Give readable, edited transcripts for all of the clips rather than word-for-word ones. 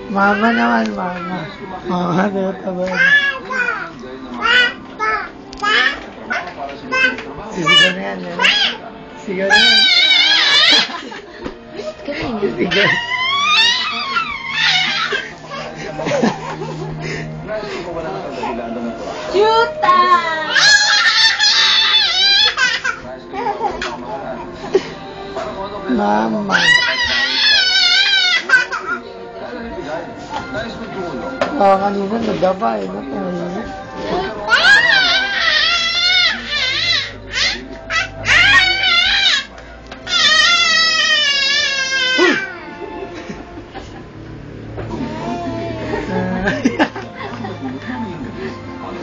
Mama naman, mama. Mama, tatawa. Sisigaw na yan, eh. Sigaw na yan. Sisigaw. Chuta! Mama. Kanina nagaba eh.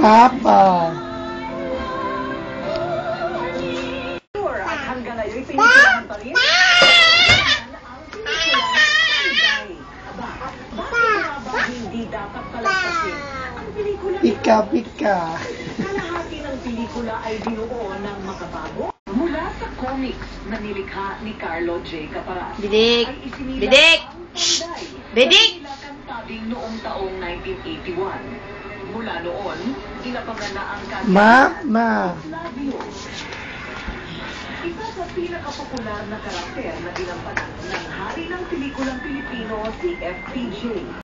Papa. At hanggang ngayon, pinipinahan pa rin. Bakit hindi dapat palagpasin ang pelikula? Pika-pika. Kalahati ng pelikula ay binuo ng makabago. Mula sa comics na nilikha ni Carlo J. Caparas. Bidik! Ay isinilang Bidik! ang Panday. Bidik! Sa tabing noong taong 1981. Mula noon, inapangan na ang kanya Mama. Flavio. Isa sa pinakapopular na karakter na ginampanan ng hari ng pelikulang Pilipino si FPJ.